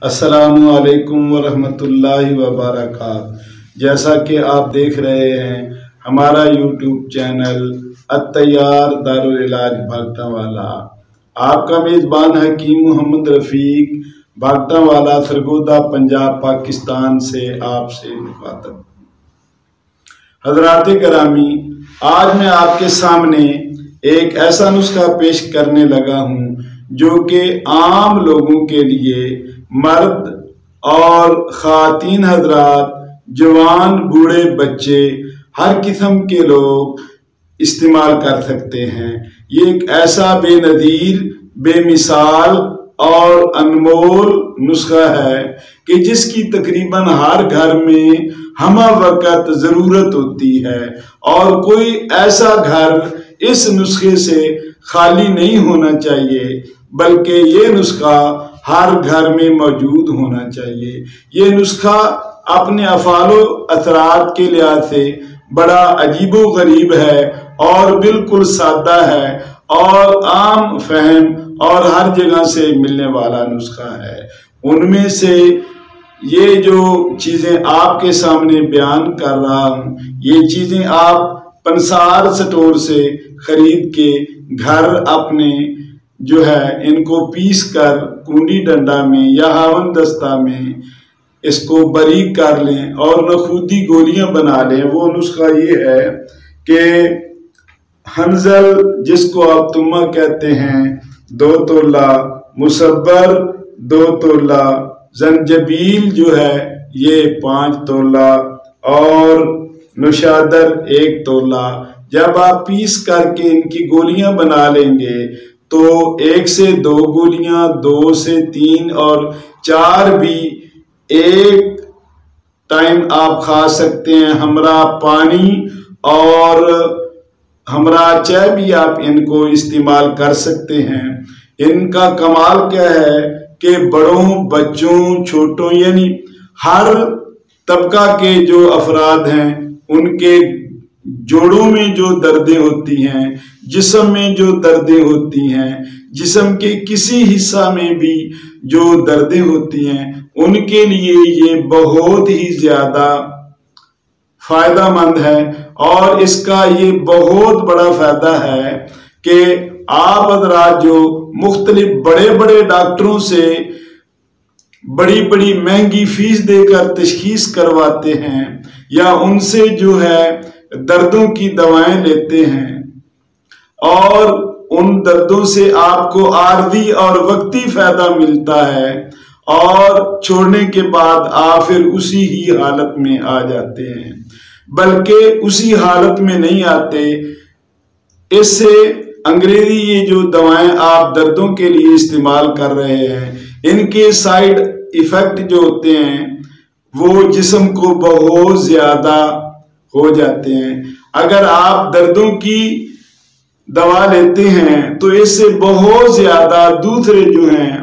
अस्सलामु अलैकुम वरहमतुल्लाहि वबरकातुहू। जैसा कि आप देख रहे हैं हमारा यूट्यूब चैनल अत्तैयार दारुल इलाज भागतावाला, आपका मेज़बान हकीम मोहम्मद रफ़ीक भागतावाला सरगोदा पंजाब पाकिस्तान से आपसे मुखातब। हज़रात गिरामी, आज मैं आपके सामने एक ऐसा नुस्खा पेश करने लगा हूँ जो कि आम लोगों के लिए, मर्द और ख़ातीन हजरात, जवान, बूढ़े, बच्चे, हर किस्म के लोग इस्तेमाल कर सकते हैं। ये एक ऐसा बेनज़ीर, बेमिसाल और अनमोल नुस्खा है कि जिसकी तकरीबन हर घर में हमा वक्त ज़रूरत होती है और कोई ऐसा घर इस नुस्खे से खाली नहीं होना चाहिए, बल्कि ये नुस्खा हर घर में मौजूद होना चाहिए। ये नुस्खा अपने अफ़ालो असरात के लिहाज से बड़ा अजीबो गरीब है और बिल्कुल सादा है और आम फहम और हर जगह से मिलने वाला नुस्खा है। उनमें से ये जो चीज़ें आपके सामने बयान कर रहा हूँ, ये चीज़ें आप पंसार स्टोर से खरीद के घर अपने जो है इनको पीस कर कुंडी डंडा में या हावन दस्ता में इसको बारीक कर लें और नखूदी गोलियां बना लें। वो नुस्खा ये है कि हंजल, जिसको आप तुम्मा कहते हैं, 2 तोला, मुसब्बर 2 तोला, जंजबील जो है ये 5 तोला और नुशादर 1 तोला। जब आप पीस करके इनकी गोलियां बना लेंगे तो 1 से 2 गोलियां, 2 से 3 और 4 भी एक टाइम आप खा सकते हैं। हमरा पानी और हमरा चाय भी आप इनको इस्तेमाल कर सकते हैं। इनका कमाल क्या है कि बड़ों, बच्चों, छोटों, यानी हर तबका के जो अफराद हैं उनके जोड़ों में जो दर्दें होती हैं, जिस्म में जो दर्दें होती हैं, जिस्म के किसी हिस्सा में भी जो दर्दें होती हैं, उनके लिए ये बहुत ही ज्यादा फायदेमंद है। और इसका ये बहुत बड़ा फायदा है कि आप हज़रात जो मुख्तलिफ बड़े बड़े डॉक्टरों से बड़ी बड़ी महंगी फीस देकर तशखीस करवाते हैं या उनसे जो है दर्दों की दवाएं लेते हैं और उन दर्दों से आपको आर्जी और वक्ती फायदा मिलता है और छोड़ने के बाद आप फिर उसी ही हालत में आ जाते हैं, बल्कि उसी हालत में नहीं आते। इससे अंग्रेजी ये जो दवाएं आप दर्दों के लिए इस्तेमाल कर रहे हैं, इनके साइड इफेक्ट जो होते हैं वो जिस्म को बहुत ज्यादा हो जाते हैं। अगर आप दर्दों की दवा लेते हैं तो इससे बहुत ज्यादा दूसरे जो हैं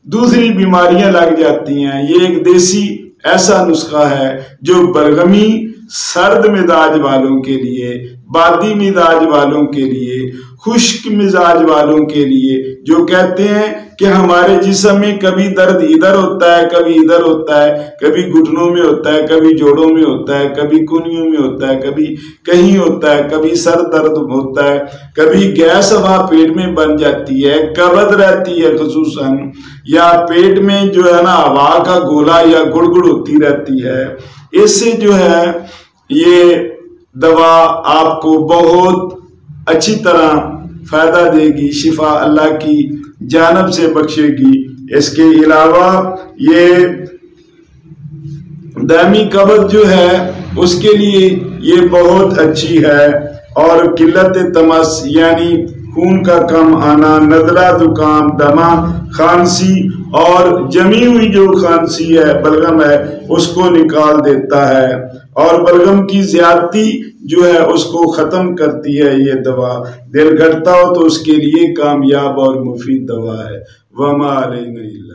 दूसरी बीमारियां लग जाती हैं। ये एक देसी ऐसा नुस्खा है जो बलगमी, सर्द मिजाज वालों के लिए, बादी मिजाज वालों के लिए, खुश्क मिजाज वालों के लिए, जो कहते हैं कि हमारे जिस्म में कभी दर्द इधर होता है, कभी इधर होता है, कभी घुटनों में होता है, कभी जोड़ों में होता है, कभी कूनियों में होता है, कभी कहीं होता है, कभी सर दर्द होता है, कभी गैस हवा पेट में बन जाती है, कब्ज रहती है खुसूसन, या पेट में जो है ना हवा का गोला या गुड़गुड़ होती रहती है। इससे जो है ये दवा आपको बहुत अच्छी तरह फायदा देगी, शिफा अल्लाह की जानब से बख्शेगी। इसके अलावा ये दामी कब्ज जो है उसके लिए ये बहुत अच्छी है और किल्लत तमस यानी खून का कम आना, नज़ला, जुकाम, दमा, खांसी और जमी हुई जो खांसी है, बलगम है, उसको निकाल देता है और बलगम की ज्यादती जो है उसको खत्म करती है। ये दवा दिल घटता हो तो उसके लिए कामयाब और मुफीद दवा है। वमा अलैना।